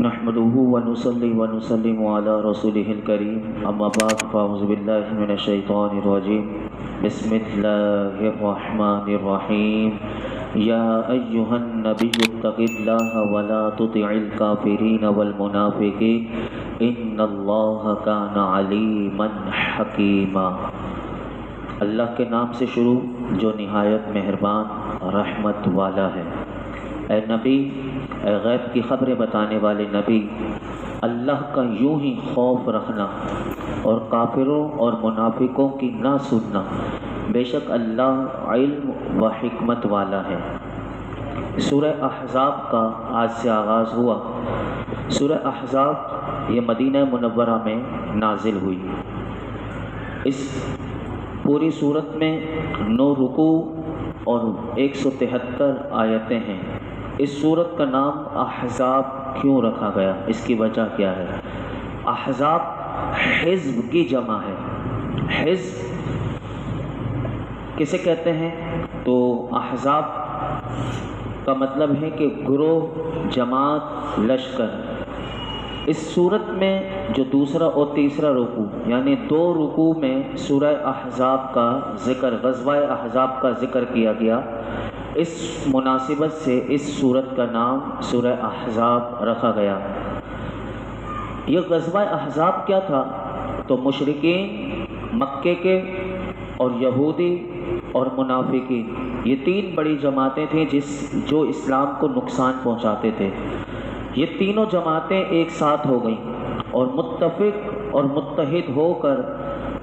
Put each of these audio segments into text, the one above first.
نحمده ونصلي ونسلم على رسوله الكريم اما بعد فاعوذ بالله من الشيطان الرجيم بسم الله الرحمن الرحيم يا أيها النبي اتق الله ولا تطع الكافرين والمنافقين إن الله كان عليما حكيما۔ اللہ کے نام سے شروع جو نہایت مہربان رحمت والا ہے۔ اے نبی، اے غیب کی خبریں بتانے والے نبی، اللہ کا یوں ہی خوف رکھنا اور کافروں اور منافقوں کی نہ سننا، بے شک اللہ علم و حکمت والا ہے۔ سورہ احزاب کا آج سے آغاز ہوا۔ سورہ احزاب یہ مدینہ منورہ میں نازل ہوئی۔ اس پوری صورت میں 9 رکوع اور 173 آیتیں ہیں۔ اس صورت کا نام احزاب کیوں رکھا گیا؟ اس کی وجہ کیا ہے؟ احزاب حزب کی جمع ہے۔ حزب کسے کہتے ہیں؟ تو احزاب کا مطلب ہے کہ گروہ، جماعت، لشکر۔ اس صورت میں جو دوسرا اور تیسرا رکوع یعنی 2 رکوع میں سورہ احزاب کا ذکر، غزوہ احزاب کا ذکر کیا گیا۔ اس مناسبت سے اس صورت کا نام سورہ احزاب رکھا گیا۔ یہ غزوہ احزاب کیا تھا؟ تو مشرکین مکے کے اور یہودی اور منافقین، یہ 3 بڑی جماعتیں تھیں جو اسلام کو نقصان پہنچاتے تھے۔ یہ تینوں جماعتیں ایک ساتھ ہو گئیں اور متفق اور متحد ہو کر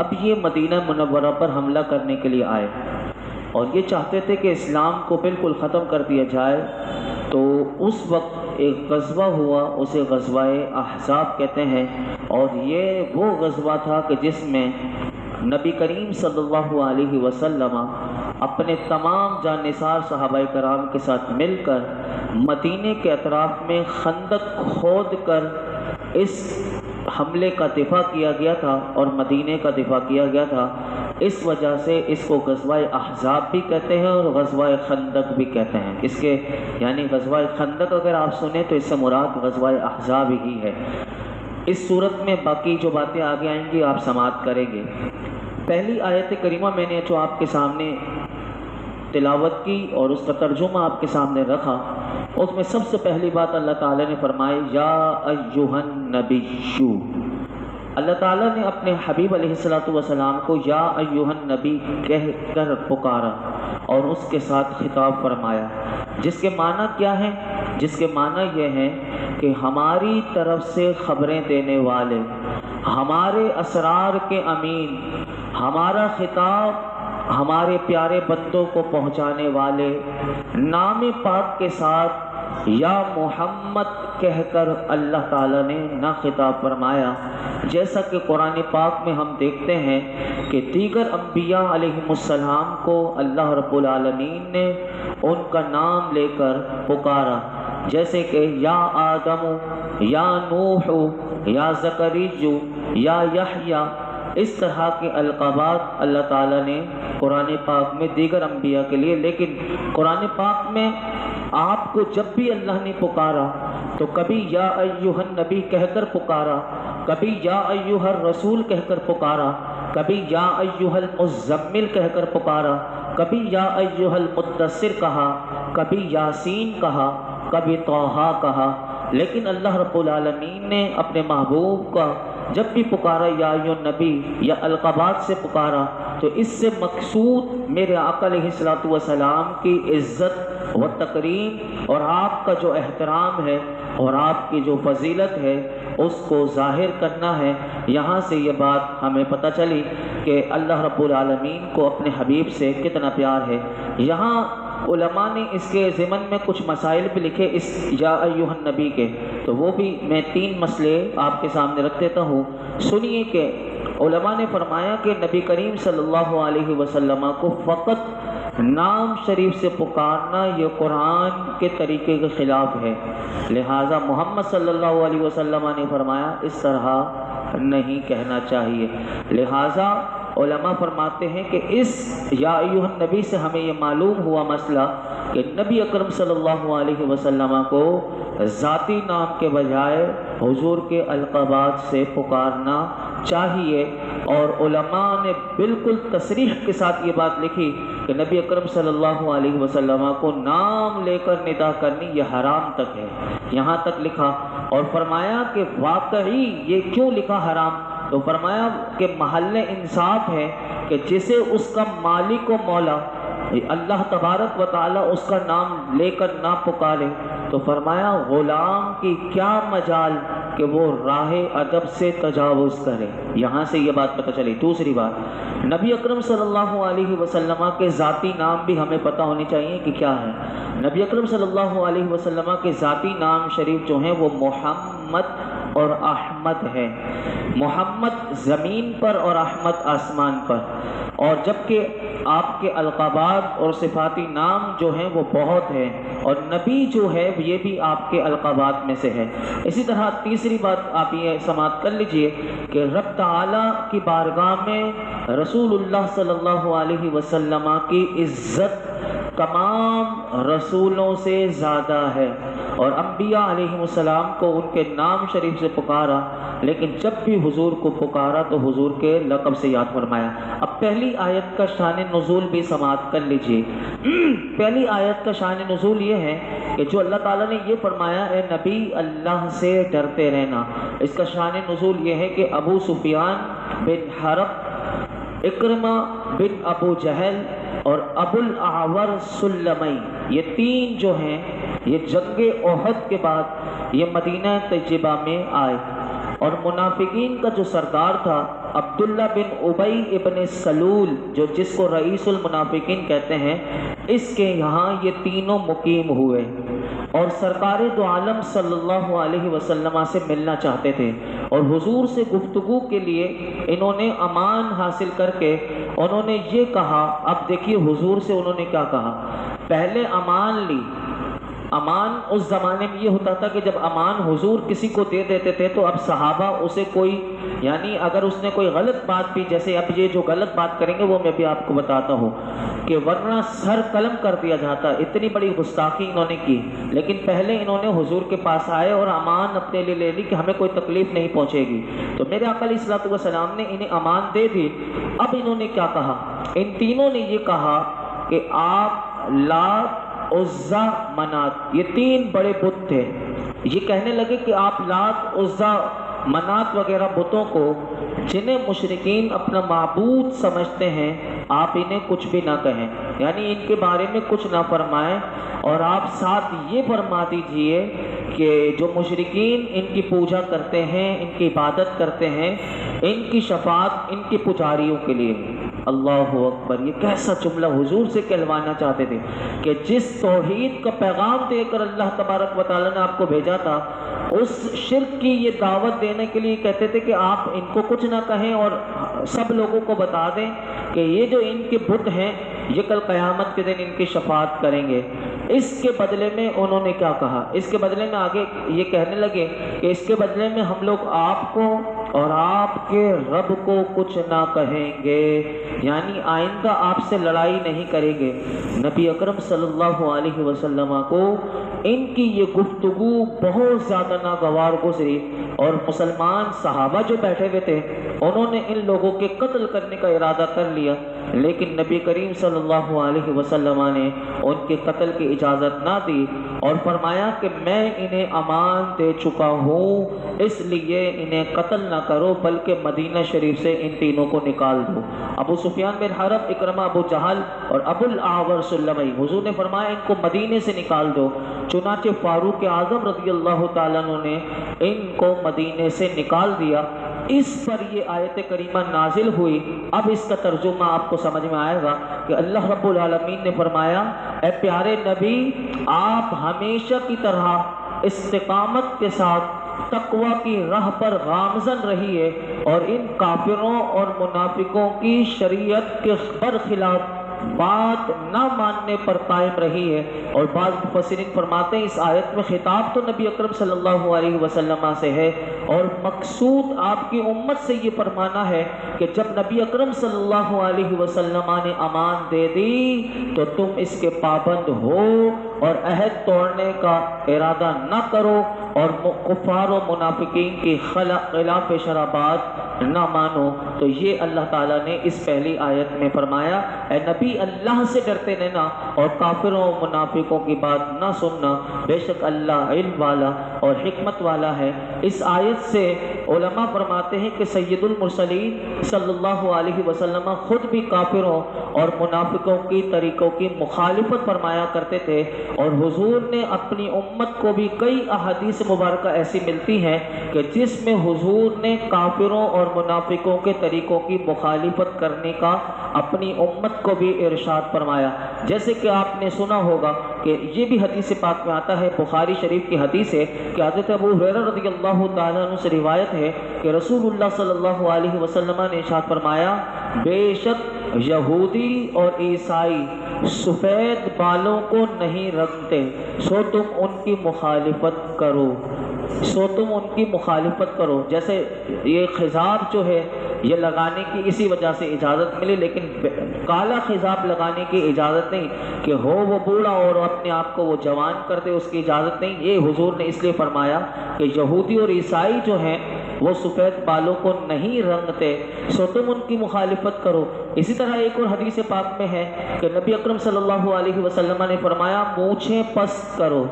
اب یہ مدینہ منورہ پر حملہ کرنے کے لیے آئے اور یہ چاہتے تھے کہ اسلام کو بالکل ختم کر دیا جائے۔ تو اس وقت ایک غزوہ ہوا، اسے غزوہ احزاب کہتے ہیں، اور یہ وہ غزوہ تھا کہ جس میں نبی کریم صلی اللہ علیہ وسلم اپنے تمام جانثار صحابہ کرام کے ساتھ مل کر مدینے کے اطراف میں خندق کھود کر اس حملے کا دفاع کیا گیا تھا اور مدینے کا دفاع کیا گیا تھا۔ اس وجہ سے اس کو غزوہ احزاب بھی کہتے ہیں اور غزوہ خندق بھی کہتے ہیں۔ اس کے یعنی غزوہ خندق اگر آپ سنیں تو اس سے مراد غزوہ احزاب ہی ہے۔ اس صورت میں باقی جو باتیں آگے آئیں گی آپ سماعت کریں گے۔ پہلی آیت کریمہ میں نے جو آپ کے سامنے تلاوت کی اور اس کا ترجمہ آپ کے سامنے رکھا، اس میں سب سے پہلی بات اللہ تعالیٰ نے فرمائی یا ایھا النبی۔ اللہ تعالیٰ نے اپنے حبیب علیہ السلام کو یا ایھا النبی کہہ کر پکارا اور اس کے ساتھ خطاب فرمایا، جس کے معنی کیا ہے؟ جس کے معنی یہ ہے کہ ہماری طرف سے خبریں دینے والے، ہمارے اسرار کے امین، ہمارا خطاب ہمارے پیارے بندوں کو پہنچانے والے، نام پاک کے ساتھ یا محمد کہہ کر اللہ تعالیٰ نے نہ خطاب فرمایا۔ جیسا کہ قرآن پاک میں ہم دیکھتے ہیں کہ دیگر انبیاء علیہم السلام کو اللہ رب العالمین نے ان کا نام لے کر پکارا، جیسے کہ یا آدم، یا نوح، یا زکریا، یا یحییٰ۔ اس طرح کے القابات اللہ تعالیٰ نے قرآن پاک میں دیگر انبیاء کے لیے، لیکن قرآن پاک میں آپ کو جب بھی اللہ نے پکارا تو کبھی یا ایھا النبی کہہ کر پکارا، کبھی یا ایھا الرسول کہہ کر پکارا، کبھی یا ایھا المزمل کہہ کر پکارا، کبھی یا ایھا المدثر کہا، کبھی یاسین کہا، کبھی طٰہٰ کہا۔ لیکن اللہ رب العالمین نے اپنے محبوب کا جب بھی پکارا یا ایھا النبی یا القابات سے پکارا تو اس سے مقصود میرے آقا علیہ السلام کی عزت و تکریم اور آپ کا جو احترام ہے اور آپ کی جو فضیلت ہے اس کو ظاہر کرنا ہے۔ یہاں سے یہ بات ہمیں پتہ چلی کہ اللہ رب العالمین کو اپنے حبیب سے کتنا پیار ہے۔ یہاں علماء نے اس کے ضمن میں کچھ مسائل بھی لکھے اس یا ایھا النبی کے، تو وہ بھی میں 3 مسئلے آپ کے سامنے رکھ دیتا ہوں۔ سنیے کہ علماء نے فرمایا کہ نبی کریم صلی اللہ علیہ وسلم کو فقط نام شریف سے پکارنا یہ قرآن کے طریقے کے خلاف ہے، لہٰذا محمد صلی اللہ علیہ وسلم نے فرمایا اس طرح نہیں کہنا چاہیے۔ لہٰذا علماء فرماتے ہیں کہ اس یا ایھا النبی سے ہمیں یہ معلوم ہوا مسئلہ کہ نبی اکرم صلی اللہ علیہ وسلم کو ذاتی نام کے بجائے حضور کے القابات سے پکارنا چاہیے، اور علماء نے بالکل تصریح کے ساتھ یہ بات لکھی کہ نبی اکرم صلی اللہ علیہ وسلم کو نام لے کر ندا کرنی یہ حرام تک ہے، یہاں تک لکھا۔ اور فرمایا کہ واقعی یہ کیوں لکھا حرام؟ تو فرمایا کہ محل انصاف ہے کہ جسے اس کا مالک و مولا اللہ تبارک و تعالی اس کا نام لے کر نہ پکارے، تو فرمایا غلام کی کیا مجال کہ وہ راہ ادب سے تجاوز کرے۔ یہاں سے یہ بات پتہ چلی۔ دوسری بات، نبی اکرم صلی اللہ علیہ وسلم کے ذاتی نام بھی ہمیں پتہ ہونی چاہیے کہ کیا ہے۔ نبی اکرم صلی اللہ علیہ وسلم کے ذاتی نام شریف جو ہیں وہ محمد اور احمد ہے۔ محمد زمین پر اور احمد آسمان پر، اور جبکہ آپ کے القابات اور صفاتی نام جو ہیں وہ بہت ہیں، اور نبی جو ہے یہ بھی آپ کے القابات میں سے ہے۔ اسی طرح تیسری بات آپ یہ سماعت کر لیجئے کہ رب تعالیٰ کی بارگاہ میں رسول اللہ صلی اللہ علیہ وسلم کی عزت تمام رسولوں سے زیادہ ہے، اور انبیاء علیہ السلام کو ان کے نام شریف سے پکارا، لیکن جب بھی حضور کو پکارا تو حضور کے لقب سے یاد فرمایا۔ اب پہلی آیت کا شان نزول بھی سماعت کر لیجئے۔ پہلی آیت کا شان نزول یہ ہے کہ جو اللہ تعالیٰ نے یہ فرمایا اے نبی اللہ سے ڈرتے رہنا، اس کا شان نزول یہ ہے کہ ابو سفیان بن حرب، اکرمہ بن ابو جہل اور ابو الاعور سلمی، یہ تین جو ہیں یہ جنگ احد کے بعد یہ مدینہ طیبہ میں آئے، اور منافقین کا جو سردار تھا عبداللہ بن ابی ابن سلول، جو جس کو رئیس المنافقین کہتے ہیں، اس کے یہاں یہ تینوں مقیم ہوئے، اور سرکار دو عالم صلی اللہ علیہ وسلم سے ملنا چاہتے تھے، اور حضور سے گفتگو کے لیے انہوں نے امان حاصل کر کے انہوں نے یہ کہا۔ اب دیکھیے حضور سے انہوں نے کیا کہا، پہلے امان لی۔ امان اس زمانے میں یہ ہوتا تھا کہ جب امان حضور کسی کو دے دیتے تھے تو اب صحابہ اسے کوئی، یعنی اگر اس نے کوئی غلط بات بھی، جیسے اب یہ جو غلط بات کریں گے وہ میں بھی آپ کو بتاتا ہوں کہ ورنہ سر قلم کر دیا جاتا، اتنی بڑی گستاخی انہوں نے کی، لیکن پہلے انہوں نے حضور کے پاس آئے اور امان اپنے لیے لے لی کہ ہمیں کوئی تکلیف نہیں پہنچے گی، تو میرے آقا علیہ الصلوۃ والسلام نے انہیں امان دے دی۔ اب انہوں نے کیا کہا، ان تینوں نے یہ کہا کہ آپ لات، عزا، منات، یہ تین بڑے بت تھے، یہ کہنے لگے کہ آپ لات، عزا، منات وغیرہ بتوں کو جنہیں مشرکین اپنا معبود سمجھتے ہیں آپ انہیں کچھ بھی نہ کہیں، یعنی ان کے بارے میں کچھ نہ فرمائیں، اور آپ ساتھ یہ فرما دیجئے کہ جو مشرکین ان کی پوجا کرتے ہیں، ان کی عبادت کرتے ہیں، ان کی شفاعت ان کی پجاریوں کے لیے۔ اللہ اکبر، یہ کیسا جملہ حضور سے کہلوانا چاہتے تھے کہ جس توحید کا پیغام دے کر اللہ تبارک و تعالیٰ نے آپ کو بھیجا تھا، اس شرک کی یہ دعوت دینے کے لیے کہتے تھے کہ آپ ان کو کچھ نہ کہیں اور سب لوگوں کو بتا دیں کہ یہ جو ان کے بت ہیں یہ کل قیامت کے دن ان کی شفاعت کریں گے۔ اس کے بدلے میں انہوں نے کیا کہا، اس کے بدلے میں آگے یہ کہنے لگے کہ اس کے بدلے میں ہم لوگ آپ کو اور آپ کے رب کو کچھ نہ کہیں گے، یعنی آئندہ آپ سے لڑائی نہیں کریں گے۔ نبی اکرم صلی اللہ علیہ وسلم کو ان کی یہ گفتگو بہت زیادہ ناگوار گزری، اور مسلمان صحابہ جو بیٹھے ہوئے تھے انہوں نے ان لوگوں کے قتل کرنے کا ارادہ کر لیا، لیکن نبی کریم صلی اللہ علیہ وسلم نے ان کے قتل کی اجازت نہ دی، اور فرمایا کہ میں انہیں امان دے چکا ہوں، اس لیے انہیں قتل نہ کرو بلکہ مدینہ شریف سے ان تینوں کو نکال دو۔ ابو سفیان بن حرب، اکرمہ ابو جہل اور ابو الاعور سلمی، حضور نے فرمایا ان کو مدینے سے نکال دو، چنانچہ فاروق اعظم رضی اللہ تعالیٰ عنہ نے ان کو مدینے سے نکال دیا۔ اس پر یہ آیت کریمہ نازل ہوئی۔ اب اس کا ترجمہ آپ کو سمجھ میں آئے گا کہ اللہ رب العالمین نے فرمایا اے پیارے نبی، آپ ہمیشہ کی طرح استقامت کے ساتھ تقوی کی راہ پر گامزن رہیے، اور ان کافروں اور منافقوں کی شریعت کے برخلاف بات نہ ماننے پر قائم رہی ہے۔ اور بعض مفسرین فرماتے ہیں اس آیت میں خطاب تو نبی اکرم صلی اللہ علیہ وسلم سے ہے، اور مقصود آپ کی امت سے یہ فرمانا ہے کہ جب نبی اکرم صلی اللہ علیہ وسلم نے امان دے دی تو تم اس کے پابند ہو اور عہد توڑنے کا ارادہ نہ کرو، اور کفار و منافقین کی خلاف شرع بات نہ مانو۔ تو یہ اللہ تعالیٰ نے اس پہلی آیت میں فرمایا، اے نبی اللہ سے ڈرتے رہنا اور کافروں و منافقوں کی بات نہ سننا، بے شک اللہ علم والا اور حکمت والا ہے۔ اس آیت سے علماء فرماتے ہیں کہ سید المرسلین صلی اللہ علیہ وسلم خود بھی کافروں اور منافقوں کی طریقوں کی مخالفت فرمایا کرتے تھے، اور حضور نے اپنی امت کو بھی کئی احادیث مبارکہ ایسی ملتی ہیں کہ جس میں حضور نے کافروں اور منافقوں کے طریقوں کی مخالفت کرنے کا اپنی امت کو بھی ارشاد فرمایا۔ جیسے کہ آپ نے سنا ہوگا کہ یہ بھی حدیث پاک میں آتا ہے، بخاری شریف کی حدیث ہے کہ حضرت ابو ہریرہ رضی اللہ تعالیٰ عنہ سے روایت ہے کہ رسول اللہ صلی اللہ علیہ وسلم نے ارشاد فرمایا، بے شک یہودی اور عیسائی سفید بالوں کو نہیں رنگتے، سو تم ان کی مخالفت کرو، سو تم ان کی مخالفت کرو۔ جیسے یہ خضاب جو ہے یہ لگانے کی اسی وجہ سے اجازت ملی، لیکن کالا خضاب لگانے کی اجازت نہیں کہ ہو وہ بوڑھا اور اپنے آپ کو وہ جوان کر دے، اس کی اجازت نہیں۔ یہ حضور نے اس لیے فرمایا کہ یہودی اور عیسائی جو ہیں وہ سفید بالوں کو نہیں رنگتے، سو تم ان کی مخالفت کرو۔ اسی طرح ایک اور حدیث پاک میں ہے کہ نبی اکرم صلی اللہ علیہ وسلم نے فرمایا، مونچھیں پست کرو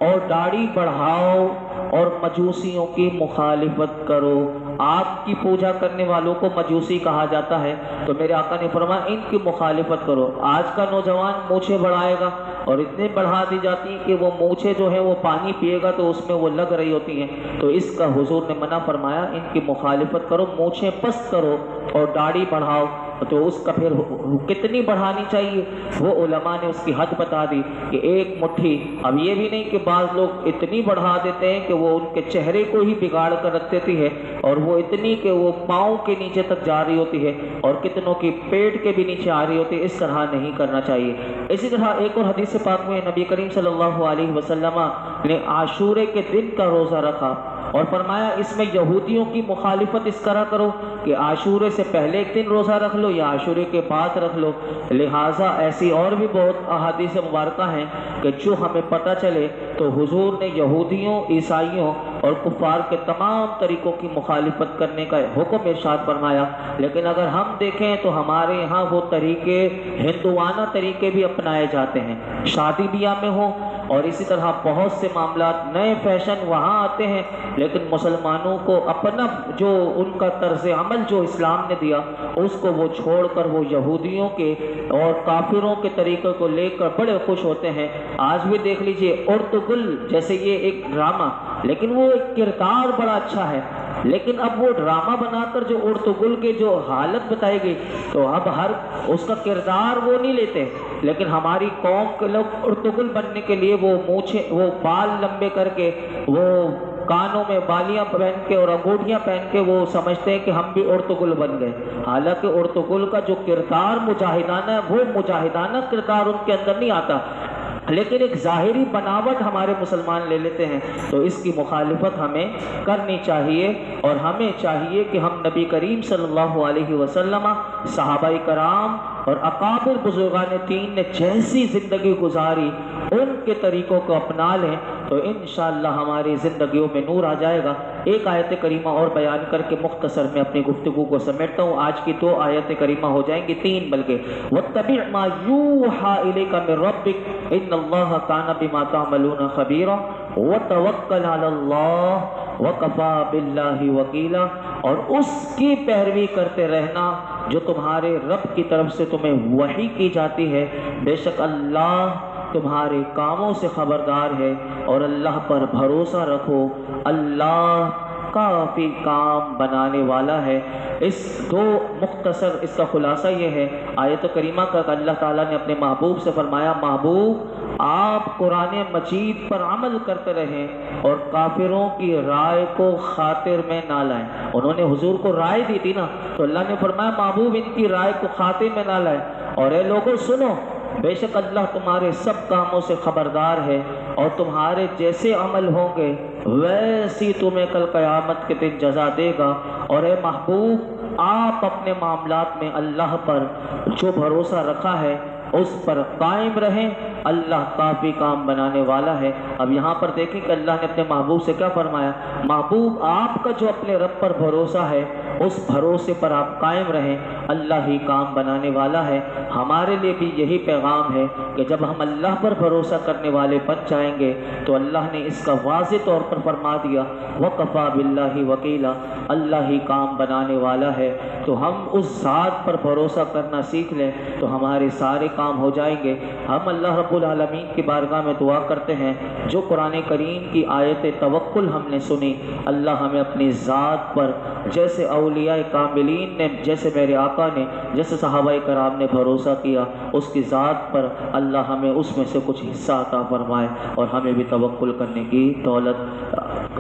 اور داڑھی بڑھاؤ اور مجوسیوں کی مخالفت کرو۔ آگ کی پوجا کرنے والوں کو مجوسی کہا جاتا ہے، تو میرے آقا نے فرمایا ان کی مخالفت کرو۔ آج کا نوجوان مونچھیں بڑھائے گا اور اتنے بڑھا دی جاتی ہیں کہ وہ مونچھیں جو ہے وہ پانی پیے گا تو اس میں وہ لگ رہی ہوتی ہیں، تو اس کا حضور نے منع فرمایا، ان کی مخالفت کرو، مونچھیں پست کرو اور داڑھی بڑھاؤ۔ تو اس کا پھر کتنی بڑھانی چاہیے وہ علماء نے اس کی حد بتا دی کہ ایک مٹھی۔ اب یہ بھی نہیں کہ بعض لوگ اتنی بڑھا دیتے ہیں کہ وہ ان کے چہرے کو ہی بگاڑ کر رکھ دیتی ہے، اور وہ اتنی کہ وہ پاؤں کے نیچے تک جا رہی ہوتی ہے اور کتنوں کی پیٹ کے بھی نیچے آ رہی ہوتی ہے۔ اس طرح نہیں کرنا چاہیے۔ اسی طرح ایک اور حدیث پاک میں نبی کریم صلی اللہ علیہ وسلم نے عاشورے کے دن کا روزہ رکھا اور فرمایا اس میں یہودیوں کی مخالفت اس طرح کرو کہ عاشورے سے پہلے ایک دن روزہ رکھ لو یا عاشورے کے بعد رکھ لو۔ لہٰذا ایسی اور بھی بہت احادیث مبارکہ ہیں کہ جو ہمیں پتہ چلے تو حضور نے یہودیوں، عیسائیوں اور کفار کے تمام طریقوں کی مخالفت کرنے کا حکم ارشاد فرمایا۔ لیکن اگر ہم دیکھیں تو ہمارے یہاں وہ طریقے ہندوانہ طریقے بھی اپنائے جاتے ہیں، شادی بیاہ میں ہوں، اور اسی طرح بہت سے معاملات نئے فیشن وہاں آتے ہیں، لیکن مسلمانوں کو اپنا جو ان کا طرز عمل جو اسلام نے دیا اس کو وہ چھوڑ کر وہ یہودیوں کے اور کافروں کے طریقے کو لے کر بڑے خوش ہوتے ہیں۔ آج بھی دیکھ لیجئے ارطغرل جیسے یہ ایک ڈرامہ، لیکن وہ ایک کردار بڑا اچھا ہے، لیکن اب وہ ڈرامہ بنا کر جو ارطغرل کے جو حالت بتائی گئی تو اب ہر اس کا کردار وہ نہیں لیتے، لیکن ہماری قوم کے لوگ ارطغرل بننے کے لیے وہ مونچھیں وہ بال لمبے کر کے وہ کانوں میں بالیاں پہن کے اور انگوٹھیاں پہن کے وہ سمجھتے ہیں کہ ہم بھی ارطغرل بن گئے، حالانکہ ارطغرل کا جو کردار مجاہدانہ ہے وہ مجاہدانہ کردار ان کے اندر نہیں آتا، لیکن ایک ظاہری بناوٹ ہمارے مسلمان لے لیتے ہیں۔ تو اس کی مخالفت ہمیں کرنی چاہیے، اور ہمیں چاہیے کہ ہم نبی کریم صلی اللہ علیہ وسلم، صحابہ کرام اور اکابر بزرگان دین نے جیسی زندگی گزاری ان کے طریقوں کو اپنا لیں تو انشاءاللہ ہماری زندگیوں میں نور آ جائے گا۔ ایک آیت کریمہ اور بیان کر کے مختصر میں اپنی گفتگو کو سمیٹتا ہوں۔ آج کی 2 آیت کریمہ ہو جائیں گی، 3 بلکہ۔ وَاتَّبِعْ مَا يُوحَىٰ إِلَيْكَ مِن رَبِّكَ إِنَّ اللَّهَ كَانَ بِمَا تَعْمَلُونَ خَبِيرًا وَتَوَكَّلْ عَلَى اللَّهِ وَكَفَىٰ بِاللَّهِ وَكِيلًا، اور اس کی پیروی کرتے رہنا جو تمہارے رب کی طرف سے تمہیں وحی کی جاتی ہے، بے شک اللہ تمہارے کاموں سے خبردار ہے، اور اللہ پر بھروسہ رکھو، اللہ کافی کام بنانے والا ہے۔ اس 2 مختصر اس کا خلاصہ یہ ہے آیت کریمہ کا کہ اللہ تعالیٰ نے اپنے محبوب سے فرمایا، محبوب آپ قرآن مجید پر عمل کرتے رہیں اور کافروں کی رائے کو خاطر میں نہ لائیں۔ انہوں نے حضور کو رائے دی تھی نا، تو اللہ نے فرمایا محبوب ان کی رائے کو خاطر میں نہ لائیں، اور اے لوگوں سنو، بے شک اللہ تمہارے سب کاموں سے خبردار ہے، اور تمہارے جیسے عمل ہوں گے ویسی تمہیں کل قیامت کے دن جزا دے گا۔ اور اے محبوب آپ اپنے معاملات میں اللہ پر جو بھروسہ رکھا ہے اس پر قائم رہیں، اللہ کافی کام بنانے والا ہے۔ اب یہاں پر دیکھیں کہ اللہ نے اپنے محبوب سے کیا فرمایا، محبوب آپ کا جو اپنے رب پر بھروسہ ہے اس بھروسے پر آپ قائم رہیں، اللہ ہی کام بنانے والا ہے۔ ہمارے لیے بھی یہی پیغام ہے کہ جب ہم اللہ پر بھروسہ کرنے والے بن جائیں گے تو اللہ نے اس کا واضح طور پر فرما دیا وَقَفَى بِاللَّهِ وَكِيلًا، اللہ ہی کام بنانے والا ہے۔ تو ہم اس ذات پر بھروسہ کرنا سیکھ لیں تو ہمارے سارے کام ہو جائیں گے۔ ہم اللہ رب العالمین کی بارگاہ میں دعا کرتے ہیں، جو قرآن کریم کی آیت توکل ہم نے سنی، اللہ ہمیں اپنی ذات پر جیسے اولیاء کاملین نے، جیسے میرے آقا نے، جیسے صحابہ کرام نے بھروسہ کیا، اس کی ذات پر اللہ ہمیں اس میں سے کچھ حصہ عطا فرمائے، اور ہمیں بھی توکل کرنے کی دولت،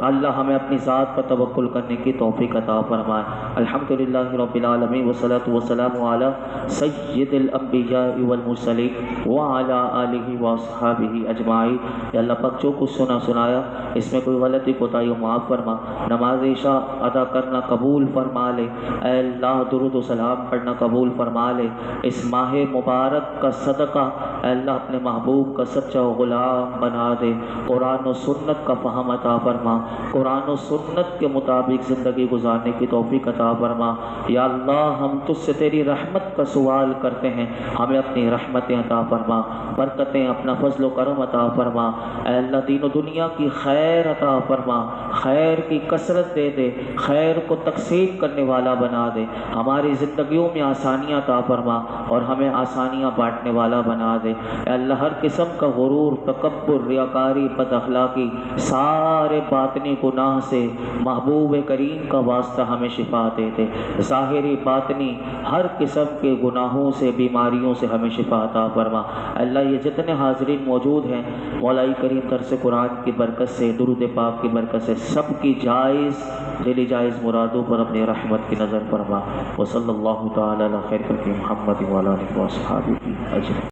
اللہ ہمیں اپنی ذات پر توکل کرنے کی توفیق عطا فرمائے۔ الحمدللہ رب العالمین والصلاۃ والسلام علی سید الانبیاء والمرسلین وعلی آلہ واصحابہ اجمعین۔ یا اللہ پاک جو کچھ سنایا اس میں کوئی غلطی کوتاہی ہو معاف فرما، نماز عشاء ادا کرنا قبول فرما لے، اے اللہ درود و سلام پڑھنا قبول فرما لے، اس ماہ مبارک کا صدقہ اے اللہ اپنے محبوب کا سچا غلام بنا دے، قرآن و سنت کا فہم عطا فرما، قرآن و سنت کے مطابق زندگی گزارنے کی توفیق عطا فرما۔ یا اللہ ہم تجھ سے تیری رحمت کا سوال کرتے ہیں، ہمیں اپنی رحمتیں عطا فرما، برکتیں، اپنا فضل و کرم عطا فرما، اے اللہ دین و دنیا کی خیر عطا فرما، خیر کی کثرت دے دے، خیر کو تقسیم کرنے والا بنا دے، ہماری زندگیوں میں آسانیاں عطا فرما اور ہمیں آسانیاں بانٹنے والا بنا دے۔ اے اللہ ہر قسم کا غرور، تکبر، ریاکاری، بد اخلاقی، سارے باطنی گناہ سے محبوب کریم کا واسطہ ہمیں شفا دے دے، ظاہری باطنی ہر قسم کے گناہوں سے، بیماریوں سے ہمیں شفا عطا فرما۔ اللہ یہ جتنے حاضرین موجود ہیں مولا کریم درس قرآن کی برکت سے، درود پاک کی برکت سے، سب کی جائز دلی جائز مرادوں پر اپنی رحمت کی نظر فرما۔ وصلی اللہ تعالی علی خیر خلق محمد وعلی آلہ وصحبہ اجمعین۔